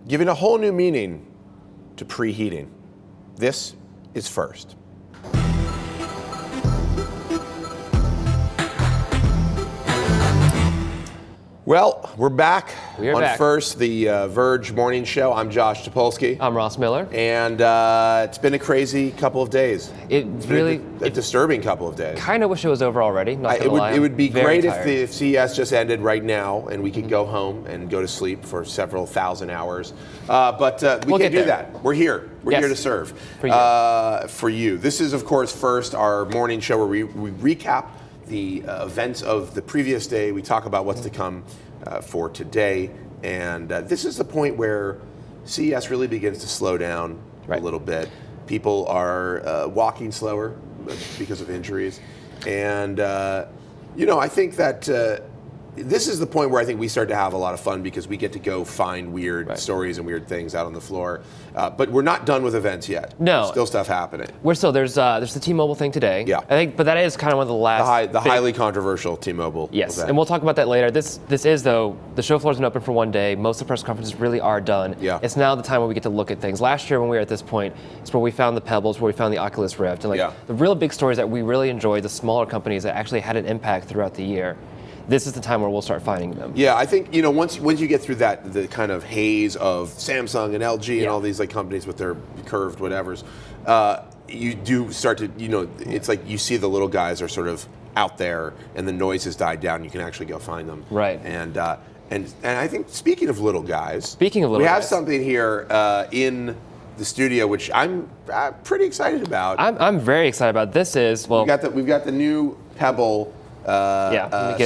giving a whole new meaning to preheating. This is First. Well, we're back on First, the Verge morning show. I'm Josh Topolsky. I'm Ross Miller. And it's been a crazy couple of days. It's really a disturbing couple of days. Kind of wish it was over already. Not gonna lie. It would be Very great tired. if CES just ended right now and we could go home and go to sleep for several thousand hours. But we can't do that. We're here. We're here to serve for you. This is, of course, First, our morning show where we recap the events of the previous day. We talk about what's to come for today. And this is the point where CES really begins to slow down a little bit. People are walking slower because of injuries. And, I think that this is the point where I think we start to have a lot of fun because we get to go find weird stories and weird things out on the floor. But we're not done with events yet. No. There's still stuff happening. We're still, there's the T-Mobile thing today. Yeah. I think, but that is kind of one of the last. The highly controversial T-Mobile Yes, event. and we'll talk about that later. This is, though, the show floor's been open for one day. Most of the press conferences really are done. Yeah. It's now the time where we get to look at things. Last year when we were at this point, it's where we found the Pebbles, where we found the Oculus Rift. And the real big stories that we really enjoyed, the smaller companies that actually had an impact throughout the year. This is the time where we'll start finding them. Yeah, I think once you get through the kind of haze of Samsung and LG and all these companies with their curved whatevers, you do start to it's like you see the little guys are sort of out there and the noise has died down. You can actually go find them. Right. And I think speaking of little guys, we have something here in the studio which I'm pretty excited about. I'm very excited about. This is we've got the new Pebble.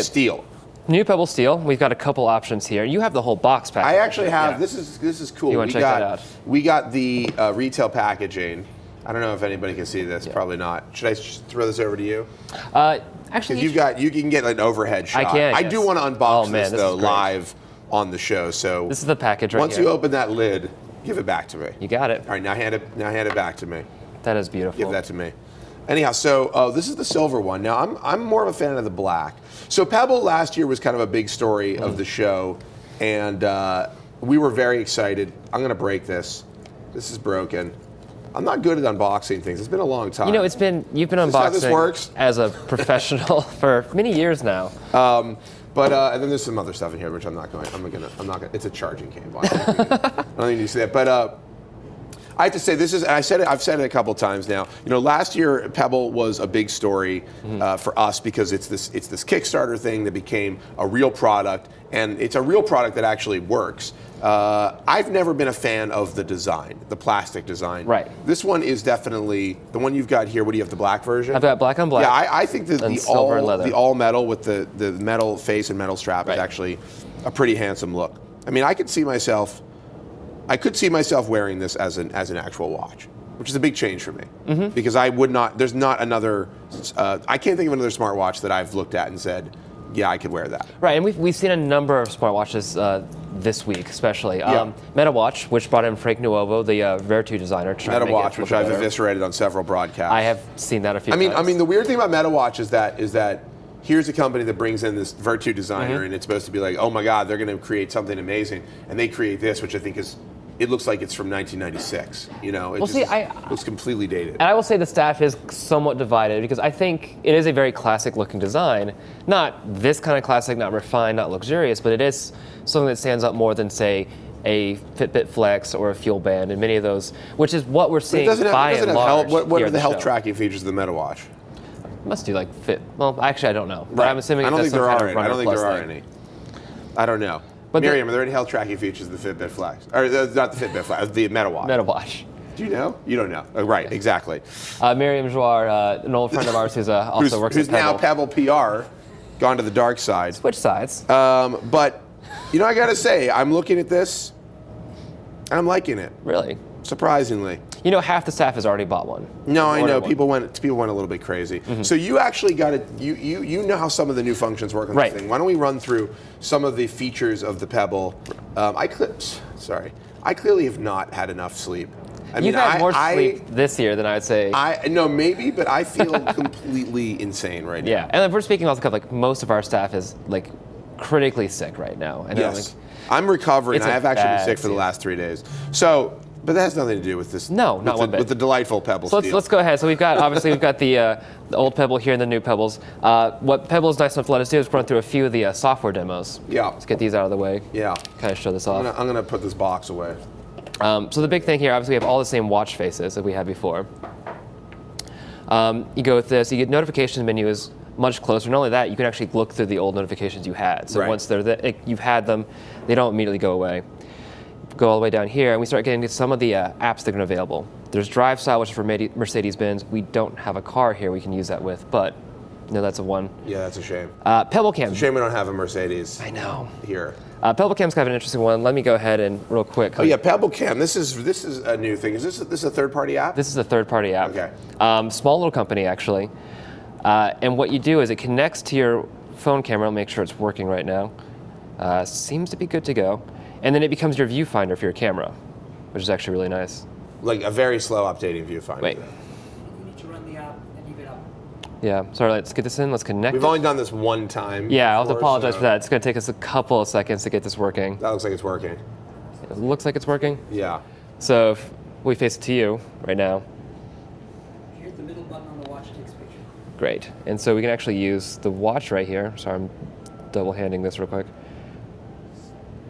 Steel. New Pebble Steel. We've got a couple options here. You have the whole box package. I actually have. This is cool. You want to check that out? We got the retail packaging. I don't know if anybody can see this. Probably not. Should I throw this over to you? Actually, because you can get an overhead shot. I can. I do want to unbox this though live on the show. So this is the package right here. Once you open that lid, give it back to me. You got it. All right, now hand it back to me. That is beautiful. Give that to me. Anyhow, so this is the silver one. Now, I'm more of a fan of the black. So Pebble last year was kind of a big story of the show, and we were very excited. I'm going to break this. This is broken. I'm not good at unboxing things. It's been a long time. You've been unboxing how this works? As a professional for many years now. And then there's some other stuff in here which I'm not going. It's a charging cable. I don't need to see that. But I have to say I've said it a couple times now. Last year Pebble was a big story for us because it's this Kickstarter thing that became a real product, and it's a real product that actually works. I've never been a fan of the design, the plastic design. Right. This one is definitely the one you've got here. What do you have? The black version? I've got black on black. Yeah, I think that the all metal with the metal face and metal strap is actually a pretty handsome look. I mean, I could see myself wearing this as an actual watch, which is a big change for me because I would not. There's not another. I can't think of another smartwatch that I've looked at and said, yeah, I could wear that. Right, and we've seen a number of smartwatches this week, especially. MetaWatch, which brought in Frank Nuovo, the Vertu designer. MetaWatch, which I've eviscerated on several broadcasts. I have seen that a few times. I mean, the weird thing about MetaWatch is that here's a company that brings in this Vertu designer, and it's supposed to be like, oh my God, they're going to create something amazing, and they create this, which I think is. It looks like it's from 1996. It looks completely dated. And I will say the staff is somewhat divided because I think it is a very classic-looking design. Not this kind of classic, not refined, not luxurious, but it is something that stands out more than, say, a Fitbit Flex or a Fuel Band, and many of those, which is what we're seeing by and large. What are the health tracking features of the MetaWatch? Must do like Fit. Well, actually, I don't know, but I'm assuming. I don't think there are any. I don't know. But Miriam, are there any health tracking features of the Fitbit Flex? Or not the Fitbit Flex, the MetaWatch. MetaWatch. Do you know? You don't know. Oh, right, exactly. Miriam Jouar, an old friend of ours who's also works at Pebble. Who's now Pebble PR, gone to the dark side. Switch sides. But, I got to say, I'm looking at this, and I'm liking it. Really? Surprisingly. Half the staff has already bought one. No, I know. People went a little bit crazy. So you actually got it. You know how some of the new functions work on this thing. Why don't we run through some of the features of the Pebble? I clearly have not had enough sleep. You've had more sleep this year than I would say. No, maybe, but I feel completely insane right now. Yeah, and if we're speaking off the cuff, like most of our staff is like critically sick right now. I know, Yes. I'm recovering. It's I a have actually been bad sick for the last 3 days. So, but that has nothing to do with this. No, not one bit. With the delightful Pebble So steel. let's go ahead. So we've got the old Pebble here and the new Pebbles. What Pebble is nice enough to let us do is run through a few of the software demos. Yeah. Let's get these out of the way. Yeah. Kind of show this off. I'm gonna put this box away. So the big thing here, obviously, we have all the same watch faces that we had before. You go with this, you get notification menu is much closer. Not only that, you can actually look through the old notifications you had. So Right. once you've had them, they don't immediately go away. Go all the way down here, and we start getting to some of the apps that are available. There's Drive Style, which is for Mercedes-Benz. We don't have a car here we can use that with, but no, that's a one. Yeah, that's a shame. Pebble Cam. It's a shame we don't have a Mercedes. I know. Here. Pebble Cam's kind of an interesting one. Let me go ahead and real quick. Oh yeah, Pebble Cam. This is a new thing. Is this a third-party app? This is a third-party app. Okay. Small little company, actually. And what you do is it connects to your phone camera. I'll make sure it's working right now. Seems to be good to go. And then it becomes your viewfinder for your camera, which is actually really nice. Like a very slow updating viewfinder. Wait. You need to run the app and leave it up. Yeah, sorry, let's get this in. Let's connect We've it. only done this one time. Yeah, I'll have to before, apologize so for that. It's going to take us a couple of seconds to get this working. That looks like it's working. It looks like it's working. Yeah. So if we face it to you right now. Here's the middle button on the watch takes picture. Great. And so we can actually use the watch right here. Sorry, I'm double-handing this real quick.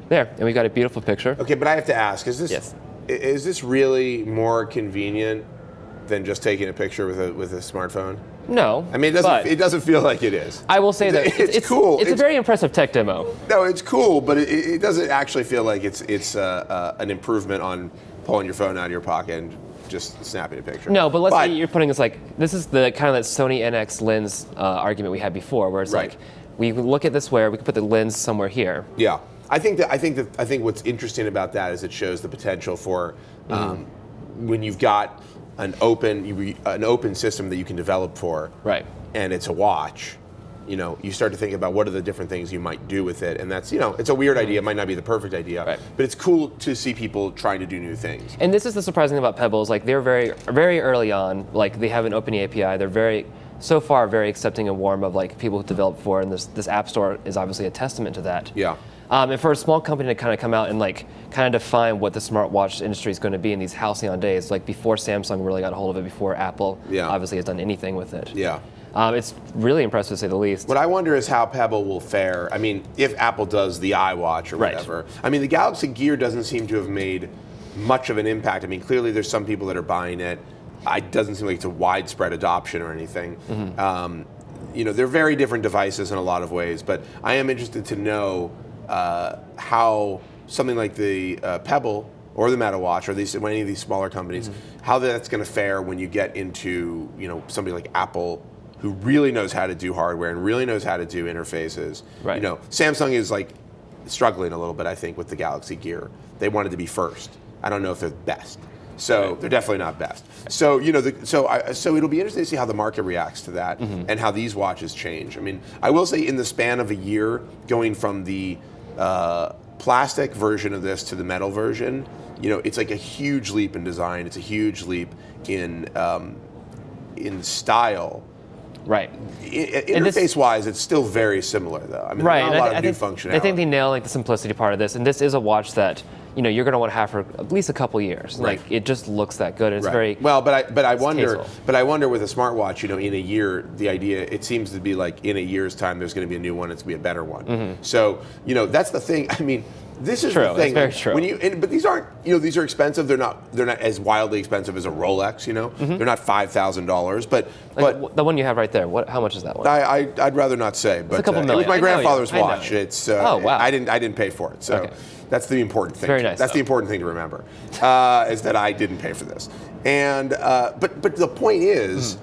There, and we've got a beautiful picture. Okay, but I have to ask: is Yes. this really more convenient than just taking a picture with a smartphone? No. I mean, it doesn't feel like it is. I will say that it's cool. It's a very impressive tech demo. No, it's cool, but it doesn't actually feel like it's an improvement on pulling your phone out of your pocket and just snapping a picture. No, but let's say you're putting this is the kind of that Sony NX lens argument we had before, where it's Right. like we look at this where we can put the lens somewhere here. Yeah, I think what's interesting about that is it shows the potential for when you've got an open system that you can develop for, Right. and it's a watch. You start to think about what are the different things you might do with it, and that's it's a weird idea. It might not be the perfect idea, Right. but it's cool to see people trying to do new things. And this is the surprising thing about Pebbles. Like they're very, very early on. Like they have an open API. They're so far very accepting and warm of like people who develop for, and this app store is obviously a testament to that. Yeah. And for a small company to kind of come out and like kind of define what the smartwatch industry is going to be in these halcyon days, like before Samsung really got a hold of it, before Apple obviously has done anything with it. Yeah. It's really impressive to say the least. What I wonder is how Pebble will fare. I mean, if Apple does the iWatch or Right. whatever. I mean, the Galaxy Gear doesn't seem to have made much of an impact. I mean, clearly there's some people that are buying it. It doesn't seem like it's a widespread adoption or anything. They're very different devices in a lot of ways, but I am interested to know how something like the Pebble or the MetaWatch or any of these smaller companies, how that's going to fare when you get into somebody like Apple, who really knows how to do hardware and really knows how to do interfaces. Right. Samsung is like struggling a little bit, I think, with the Galaxy Gear. They wanted to be first. I don't know if they're best. So they're definitely not best. So so it'll be interesting to see how the market reacts to that and how these watches change. I mean, I will say in the span of a year, going from the plastic version of this to the metal version, it's like a huge leap in design. It's a huge leap in style. Right. Interface-wise, it's still very similar, though. I mean, Right. not a lot of new functionality. I think they nail like the simplicity part of this, and this is a watch that you're going to want to have for at least a couple years. Right. Like it just looks that good. And it's very well, but I wonder, tasteful. with a smartwatch, in a year, the idea it seems to be like in a year's time, there's going to be a new one. It's going to be a better one. So that's the thing. I mean, this is true. the thing. That's very true. But these aren't these are expensive. They're not as wildly expensive as a Rolex. They're not $5,000. But the one you have right there. How much is that one? I'd rather not say. But a couple it was million. my I know grandfather's you. I know watch. you. It's oh wow. I didn't pay for it. So. Okay. That's the important thing. Very nice. That's the important thing to remember, is that I didn't pay for this. And but the point is,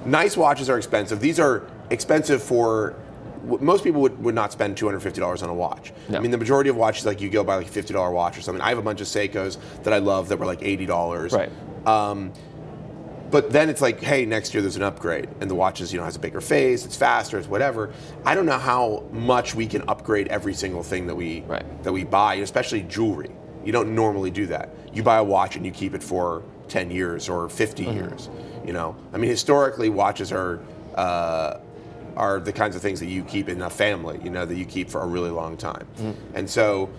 nice watches are expensive. These are expensive for most people would not spend $250 on a watch. No. I mean, the majority of watches, like you go buy like a $50 watch or something. I have a bunch of Seikos that I love that were like $80. Right. But then it's like, hey, next year there's an upgrade, and the watch is, has a bigger face, it's faster, it's whatever. I don't know how much we can upgrade every single thing that we buy, especially jewelry. You don't normally do that. You buy a watch and you keep it for 10 years or 50 years. I mean, historically, watches are are the kinds of things that you keep in a family, that you keep for a really long time. And so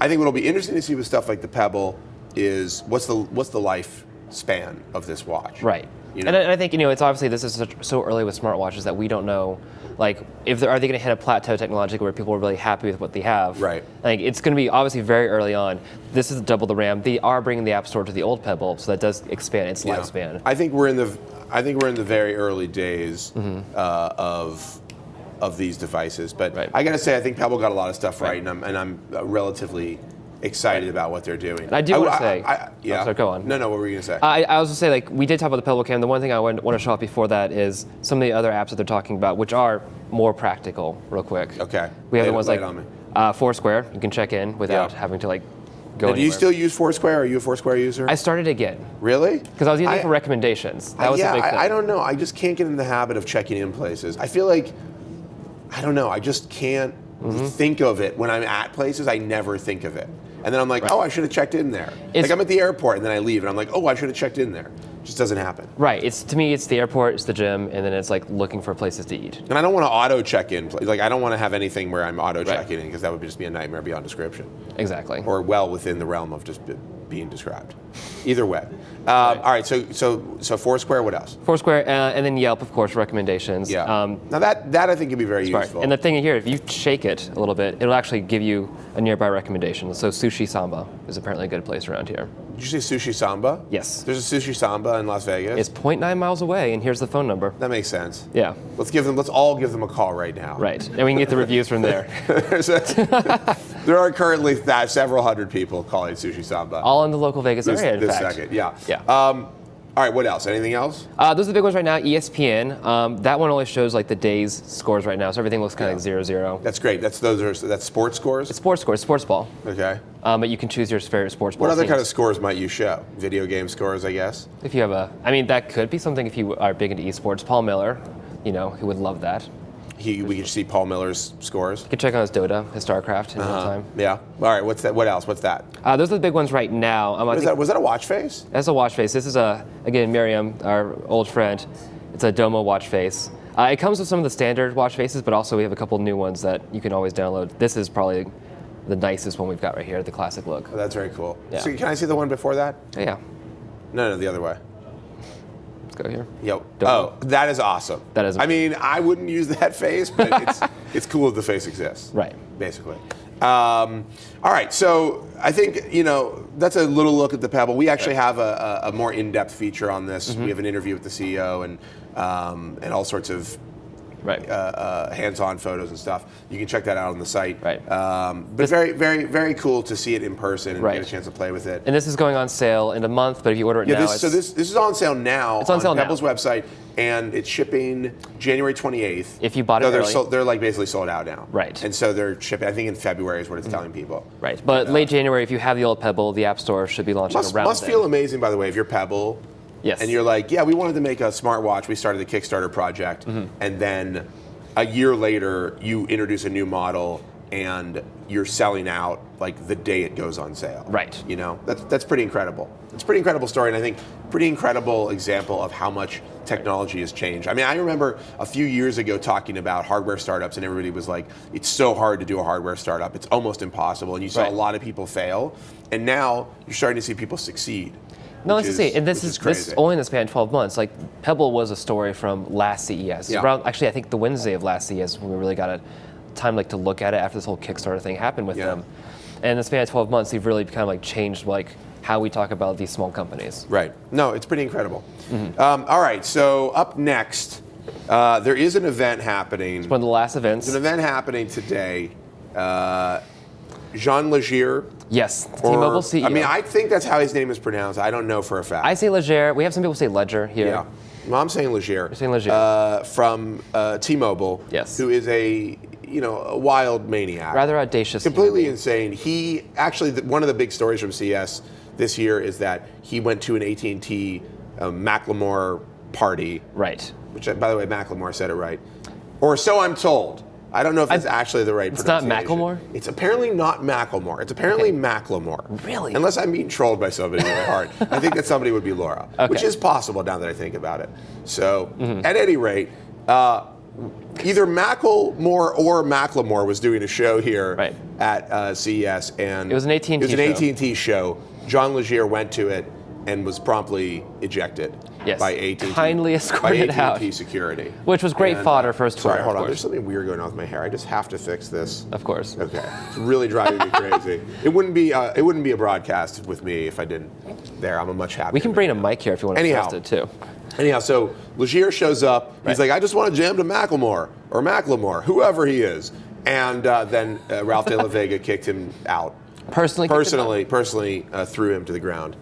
I think what'll be interesting to see with stuff like the Pebble is what's the lifespan of this watch. Right. And I think, it's obviously this is so early with smartwatches that we don't know, like, are they going to hit a plateau technologically where people are really happy with what they have? Right. Like, it's going to be obviously very early on. This is double the RAM. They are bringing the App Store to the old Pebble, so that does expand its lifespan. I think we're in the very early days of these devices. But Right. I got to say, I think Pebble got a lot of stuff right, and I'm relatively excited about what they're doing. And I do want to say, yeah. go on. No, what were you going to say? I was going to say, like, we did talk about the Pebble Cam. The one thing I want to show off before that is some of the other apps that they're talking about, which are more practical, real quick. Okay. We have the ones lay like it on me. Foursquare. You can check in without having to, like, go And do you anywhere. still use Foursquare? Are you a Foursquare user? I started again. Really? Because I was using it for recommendations. That was the big thing. I don't know. I just can't get in the habit of checking in places. I feel like, I don't know. I just can't think of it when I'm at places. I never think of it. And then I'm like, oh, I should have checked in there. Like I'm at the airport and then I leave and I'm like, oh, I should have checked in there. It just doesn't happen. Right. To me, it's the airport, it's the gym, and then it's like looking for places to eat. And I don't want to auto check in. Like I don't want to have anything where I'm auto checking in because that would just be a nightmare beyond description. Exactly. Or well within the realm of just being described. Either way. All right. So Foursquare. What else? Foursquare, and then Yelp, of course, recommendations. Yeah. Now that I think could be very useful. And the thing here, if you shake it a little bit, it'll actually give you a nearby recommendation. So Sushi Samba is apparently a good place around here. Did you say Sushi Samba? Yes. There's a Sushi Samba in Las Vegas. It's 0.9 miles away, and here's the phone number. That makes sense. Yeah. Let's all give them a call right now. Right. And we can get the reviews from there. There are currently several hundred people calling Sushi Samba. All in the local Vegas area, in this fact. second, yeah. Yeah. All right, what else? Anything else? Those are the big ones right now. ESPN. That one only shows like the day's scores right now, so everything looks kind of like 0-0. That's great. That's sports scores? It's sports scores, sports ball. Okay. But you can choose your favorite sports ball What other teams. kind of scores might you show? Video game scores, I guess? If you have that could be something if you are big into esports. Paul Miller, he would love that. We could see Paul Miller's scores. You can check on his Dota, his StarCraft in real time. Yeah. All right. What's that? What else? What's that? Those are the big ones right now. Was that a watch face? That's a watch face. This is again, Miriam, our old friend. It's a Domo watch face. It comes with some of the standard watch faces, but also we have a couple new ones that you can always download. This is probably the nicest one we've got right here, the classic look. Oh, that's very cool. Yeah. So can I see the one before that? Yeah. No, the other way. Let's go here. Yo. Domo. Oh, that is awesome. That is. I mean, I wouldn't use that face, but it's cool that the face exists. Right. Basically. All right. So I think that's a little look at the Pebble. We actually have a more in-depth feature on this. We have an interview with the CEO and all sorts of hands-on photos and stuff. You can check that out on the site. Right. But very, very, very cool to see it in person and get a chance to play with it. And this is going on sale in a month, but if you order it now, this is on sale now. It's on sale Pebble's website, and it's shipping January 28th. If you bought it early. They're like basically sold out now. Right. And so they're shipping. I think in February is what it's telling people. Right. But late January, if you have the old Pebble, the App Store should be launching around Must then. feel amazing, by the way, if you're Pebble. Yes. And you're like, yeah, we wanted to make a smartwatch. We started the Kickstarter project, and then a year later, you introduce a new model, and you're selling out like the day it goes on sale. Right. That's pretty incredible. It's a pretty incredible story, and I think pretty incredible example of how much technology has changed. I mean, I remember a few years ago talking about hardware startups, and everybody was like, it's so hard to do a hardware startup. It's almost impossible, and you saw a lot of people fail, and now you're starting to see people succeed. No, let's just see. And this is only in the span of 12 months. Like, Pebble was a story from last CES. Yeah. Actually, I think the Wednesday of last CES when we really got a time to look at it after this whole Kickstarter thing happened with them. And in the span of 12 months, they've really kind of changed how we talk about these small companies. Right. No, it's pretty incredible. All right. So up next, there is an event happening. It's one of the last events. There's an event happening today. Jean Legere. Yes, T-Mobile CEO. I mean, I think that's how his name is pronounced. I don't know for a fact. I say Legere. We have some people say Ledger here. Yeah. Well, I'm saying Legere. You're saying Legere. From T-Mobile. Yes. Who is a wild maniac. Rather audacious. Completely insane. He actually, one of the big stories from CES this year is that he went to an AT&T Macklemore party. Right. Which, by the way, Macklemore said it right. Or so I'm told. I don't know if it's actually the right pronunciation. It's not Macklemore? It's apparently not Macklemore. It's apparently Macklemore. Really? Unless I'm being trolled by somebody really hard. I think that somebody would be Laura, which is possible now that I think about it. So, at any rate, either Macklemore or Macklemore was doing a show here Right. at CES, and It was an AT&T It was an show. AT&T show. John Legere went to it and was promptly ejected Yes. by AT&T. Kindly escorted by AT&T out. security, Which was great And, fodder for his tour. Sorry, hold of on. course. There's something weird going on with my hair. I just have to fix this. Of course. Okay, it's really driving me crazy. It wouldn't be a broadcast with me if I didn't. There, I'm a much happier. We can man. bring a mic here if you want to Anyhow. test it too. Anyhow, so Legere shows up. He's Right. like, I just want to jam to Macklemore or Macklemore, whoever he is. And then Ralph De La Vega kicked him out. Personally Threw him to the ground.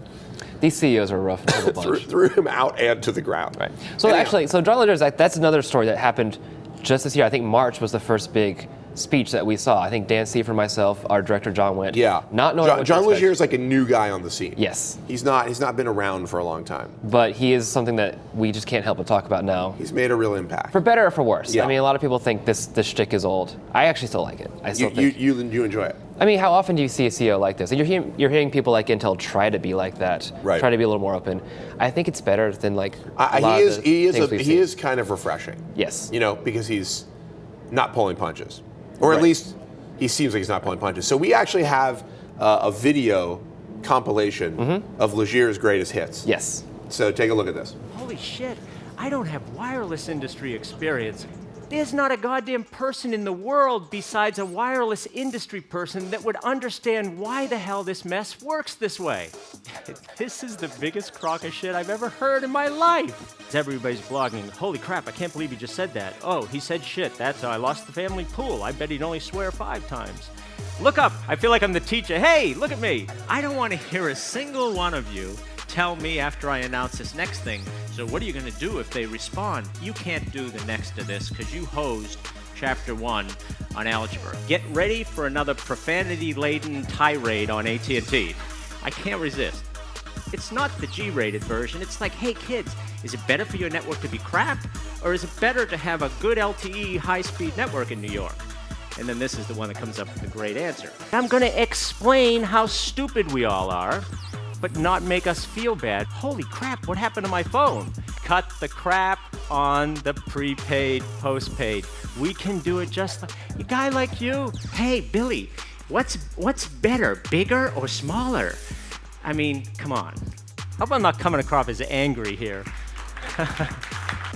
These CEOs are rough to the bunch. Threw him out and to the ground. Right. So Anyhow. actually, John Legere's that's another story that happened just this year. I think March was the first big speech that we saw. I think Dan Steve and myself, our director John went. Yeah. Not knowing what to John expect. Legere is like a new guy on the scene. Yes. He's not been around for a long time. But he is something that we just can't help but talk about now. He's made a real impact. For better or for worse. Yeah. I mean, a lot of people think this shtick is old. I actually still like it. I still think. You enjoy it. I mean, how often do you see a CEO like this? And you're hearing people like Intel try to be like that, Right. try to be a little more open. I think it's better than like a lot He of the things we've he seen. is kind of refreshing. Yes. You know, because he's not pulling punches, or at Right. least he seems like he's not pulling punches. So we actually have a video compilation of Legere's greatest hits. Yes. So take a look at this. Holy shit, I don't have wireless industry experience. There's not a goddamn person in the world besides a wireless industry person that would understand why the hell this mess works this way. This is the biggest crock of shit I've ever heard in my life. Everybody's blogging, holy crap, I can't believe he just said that. Oh, he said shit, that's how I lost the family pool. I bet he'd only swear 5 times. Look up, I feel like I'm the teacher. Hey, look at me. I don't want to hear a single one of you tell me after I announce this next thing, so what are you going to do if they respond? You can't do the next to this because you hosed Chapter 1 on algebra. Get ready for another profanity-laden tirade on AT&T. I can't resist. It's not the G-rated version. It's like, hey kids, is it better for your network to be crap, or is it better to have a good LTE high-speed network in New York? And then this is the one that comes up with the great answer. I'm going to explain how stupid we all are, but not make us feel bad. Holy crap, what happened to my phone? Cut the crap on the prepaid, postpaid. We can do it just like a guy like you. Hey, Billy, what's better, bigger or smaller? I mean, come on. Hope I'm not coming across as angry here.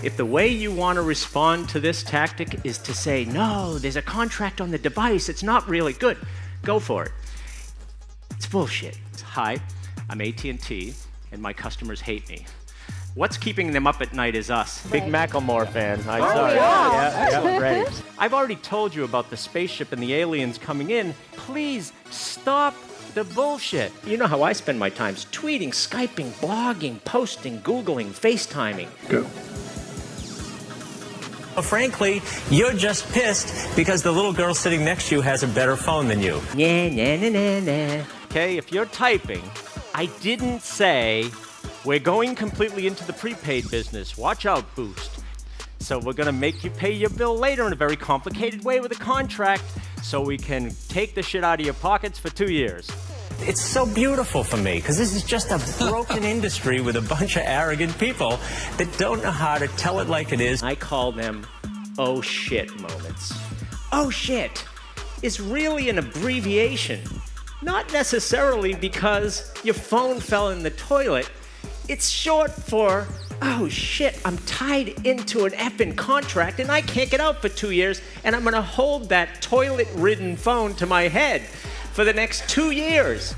If the way you want to respond to this tactic is to say, no, there's a contract on the device, it's not really good, go for it. It's bullshit. Hi, I'm AT&T, and my customers hate me. What's keeping them up at night is us. Big Macklemore fan. I'm sorry. Yeah, ready. I've already told you about the spaceship and the aliens coming in. Please stop the bullshit. You know how I spend my times tweeting, Skyping, blogging, posting, Googling, FaceTiming. Go. Well, frankly, you're just pissed because the little girl sitting next to you has a better phone than you. Okay, if you're typing, I didn't say we're going completely into the prepaid business. Watch out, Boost. So we're going to make you pay your bill later in a very complicated way with a contract so we can take the shit out of your pockets for 2 years. It's so beautiful for me because this is just a broken industry with a bunch of arrogant people that don't know how to tell it like it is. I call them oh shit moments. Oh shit is really an abbreviation, not necessarily because your phone fell in the toilet. It's short for, oh shit, I'm tied into an effing contract and I can't get out for 2 years and I'm gonna hold that toilet-ridden phone to my head for the next 2 years.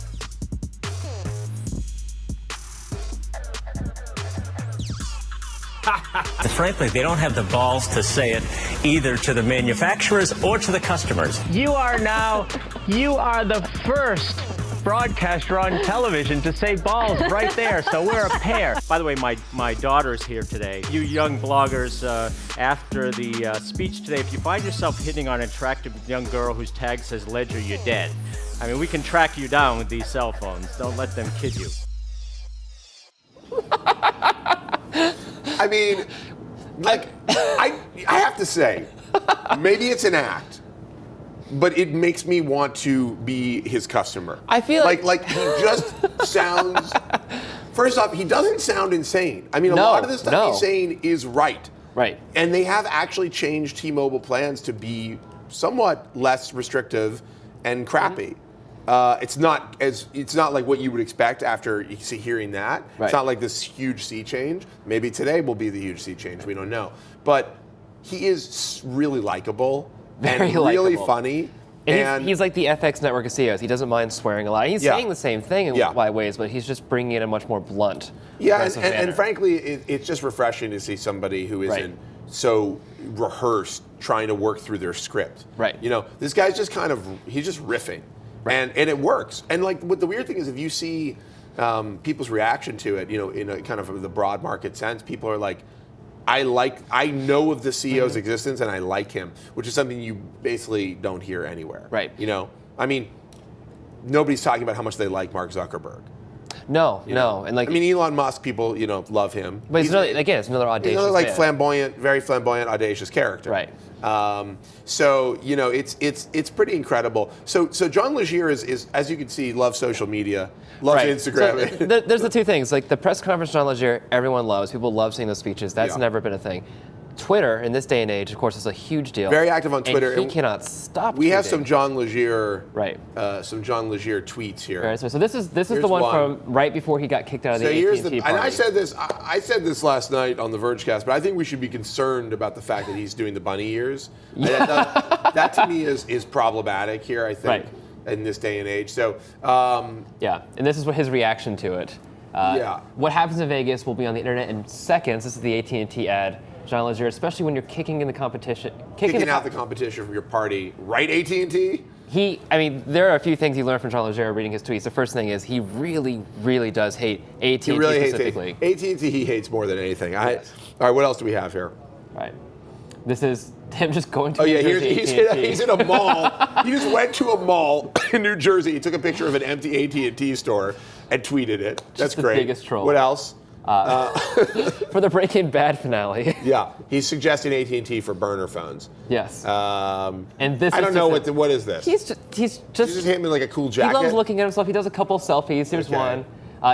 Frankly, they don't have the balls to say it either to the manufacturers or to the customers. You are the first broadcaster on television to say balls right there, so we're a pair. By the way, my daughter's here today. You young bloggers, after the speech today, if you find yourself hitting on an attractive young girl whose tag says Legere, you're dead. I mean, we can track you down with these cell phones. Don't let them kid you. I mean, like, I have to say, maybe it's an act, but it makes me want to be his customer. I feel like he just sounds. First off, he doesn't sound insane. I mean, a lot of the stuff he's saying is right. Right. And they have actually changed T-Mobile plans to be somewhat less restrictive and crappy. It's not like what you would expect after hearing that. Right. It's not like this huge sea change. Maybe today will be the huge sea change. We don't know. But he is really likable and Very really likable. funny. And he's like the FX network of CEOs. He doesn't mind swearing a lot. He's saying the same thing in a lot of ways, but he's just bringing in a much more blunt, aggressive manner. And frankly, it's just refreshing to see somebody who isn't so rehearsed trying to work through their script. Right. You know, this guy's just he's just riffing. Right. And it works. And like, what the weird thing is, if you see people's reaction to it, you know, in a kind of the broad market sense, people are like, I know of the CEO's existence and I like him, which is something you basically don't hear anywhere. Right. You know, I mean, nobody's talking about how much they like Mark Zuckerberg. No, know? and like, I mean, Elon Musk, people, you know, love him. but it's another audacious, he's another like man. flamboyant, very flamboyant, audacious character. Right. So you know, it's pretty incredible. So John Legere is, as you can see, loves social media, loves Instagram. So there's the two things. Like the press conference, John Legere, everyone loves. People love seeing those speeches. That's never been a thing. Twitter, in this day and age, of course, is a huge deal. Very active on Twitter. And he cannot stop. We have tweeting. some John Legere, some John Legere tweets here. Right, so this is the one from right before he got kicked out of the AT&T party. And I said this last night on the Vergecast, but I think we should be concerned about the fact that he's doing the bunny ears. That to me is problematic here, I think, in this day and age. So and this is what his reaction to it. What happens in Vegas will be on the internet in seconds. This is the AT&T ad. John Legere, especially when you're kicking in the competition. Kicking out the competition from your party, right, AT&T? There are a few things he learned from John Legere reading his tweets. The first thing is he really, really does hate AT&T specifically. AT&T he hates more than anything. All right, what else do we have here? Right. This is him just going to New Jersey. He's in a mall. He just went to a mall in New Jersey. He took a picture of an empty AT&T store and tweeted it. That's great. The biggest troll. What else? For the Breaking Bad finale. Yeah, he's suggesting AT&T for burner phones. Yes. And this I don't know what is this. He's just hit me like a cool jacket. He loves looking at himself. He does a couple selfies. Here's one.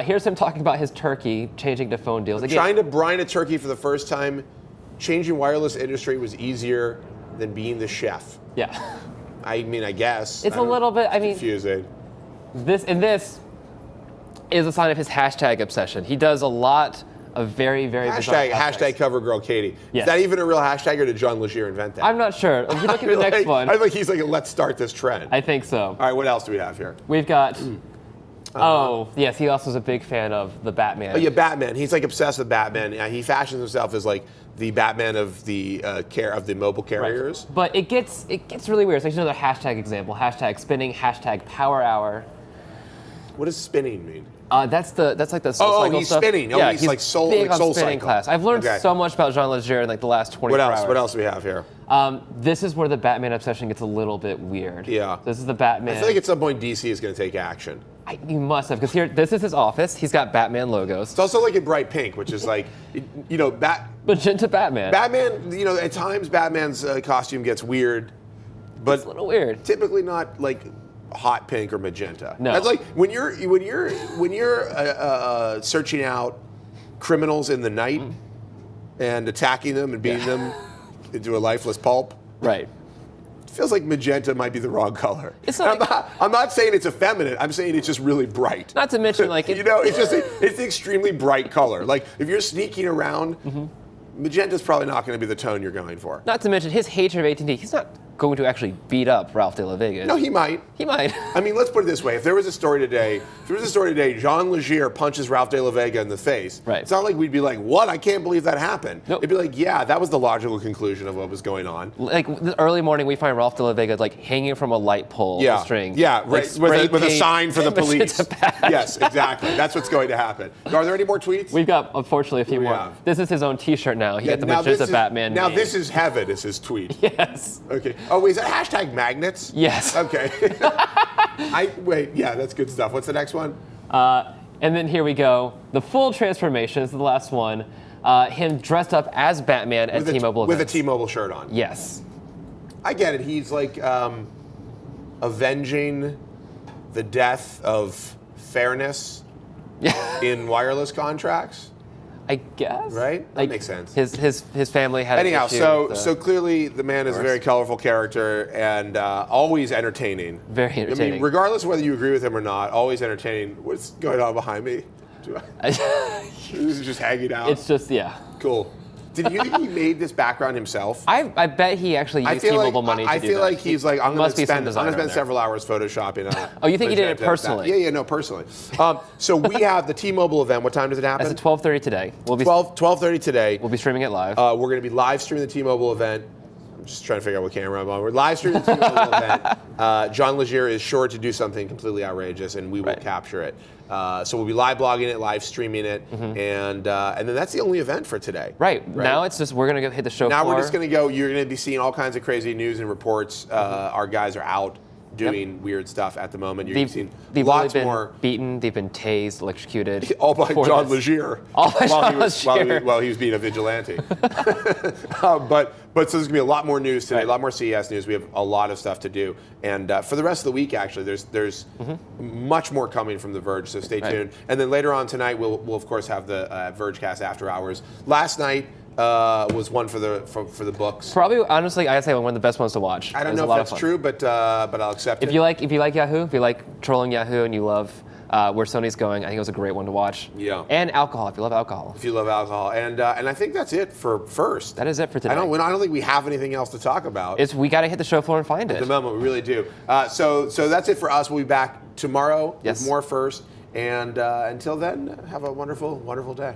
Here's him talking about his turkey changing to phone deals. Again, trying to brine a turkey for the first time. Changing wireless industry was easier than being the chef. Yeah. I mean, I guess it's a little bit. Confusing. This is a sign of his hashtag obsession. He does a lot of very, very hashtag cover girl Katie. Yes. Is that even a real hashtag, or did John Legere invent that? I'm not sure. If you look at the next one. I think he's like, let's start this trend. I think so. All right, what else do we have here? We've got. Oh, yes, he also is a big fan of the Batman. Oh yeah, Batman. He's like obsessed with Batman. He fashions himself as like the Batman of the mobile carriers. Right. But it gets really weird. So here's another hashtag example. Hashtag spinning. Hashtag power hour. What does spinning mean? That's like the soul cycle he's stuff. spinning. Oh, yeah, he's like soul big on soul spinning cycle. class. I've learned so much about John Legere in like the last 24 hours. What else do we have here? This is where the Batman obsession gets a little bit weird. Yeah. This is the Batman. I feel like at some point DC is going to take action. You must have, because this is his office. He's got Batman logos. It's also like in bright pink, which is like, you know, magenta Batman. Batman, you know, at times Batman's costume gets weird, but it's a little weird. Typically not like hot pink or magenta. No. That's like when you're searching out criminals in the night and attacking them and beating them into a lifeless pulp. Right. Feels like magenta might be the wrong color. It's not. I'm not saying it's effeminate. I'm saying it's just really bright. Not to mention, like you know, it's an extremely bright color. Like if you're sneaking around, magenta's probably not going to be the tone you're going for. Not to mention his hatred of AT&T. He's not going to actually beat up Ralph de la Vega. No, he might. He might. I mean, let's put it this way: if there was a story today, John Legere punches Ralph de la Vega in the face. Right. It's not like we'd be like, "What? I can't believe that happened." Nope. It'd be like, "Yeah, that was the logical conclusion of what was going on." Like the early morning, we find Ralph de la Vega like hanging from a light pole, yeah, string. yeah, like, right, with a sign for the police. Back. Yes, exactly. That's what's going to happen. Are there any more tweets? We've got, unfortunately, a few more. Have? This is his own T-shirt now. He got the magenta Batman. Now name. this is heaven. Is his tweet? Yes. Okay. Oh, wait, is that hashtag magnets? Yes. Okay. Yeah, that's good stuff. What's the next one? And then here we go. The full transformation is the last one. Him dressed up as Batman at T-Mobile with a events. T-Mobile shirt on. Yes. I get it. He's like avenging the death of fairness in wireless contracts. I guess. Right? That makes sense. His family had Anyhow, an issue so with the- so clearly the man is a very colorful character and always entertaining. Very I entertaining. mean, regardless of whether you agree with him or not, always entertaining. What's going on behind me? This is just hanging out. It's just, yeah. Cool. Did you think he made this background himself? I bet he actually used T-Mobile money to do that. I feel like he's like, I'm going Must to be some spend designer in there. several hours photoshopping on it. Oh, you think he did it personally? Yeah, no, personally. So we have the T-Mobile event. What time does it happen? That's at 12:30 today. We'll be 12:30 today. We'll be streaming it live. We're going to be live streaming the T-Mobile event. I'm just trying to figure out what camera I'm on. We're live streaming the T-Mobile event. John Legere is sure to do something completely outrageous, and we will capture it. So we'll be live blogging it, live streaming it, and then that's the only event for today. Right. Now it's just we're gonna hit the show Now floor. we're just going to go. You're going to be seeing all kinds of crazy news and reports. Our guys are out doing weird stuff at the moment. You're seeing they've lots been more. beaten. They've been tased, electrocuted. All by before John this. Legere. All by John Legere. While he was being a vigilante. But so there's going to be a lot more news today, a lot more CES news. We have a lot of stuff to do. And for the rest of the week, actually, there's much more coming from The Verge, so stay tuned. And then later on tonight, we'll of course have the Vergecast After Hours. Last night was one for the books. Probably, honestly, I say one of the best ones to watch. I don't know if that's true, but I'll accept it. If you like Yahoo, if you like trolling Yahoo and you love where Sony's going, I think it was a great one to watch. Yeah. And alcohol, if you love alcohol. If you love alcohol, and I think that's it for first. That is it for today. I don't think we have anything else to talk about. We got to hit the show floor and find it. At the moment, we really do. So that's it for us. We'll be back tomorrow Yes. with more first. And until then, have a wonderful, wonderful day.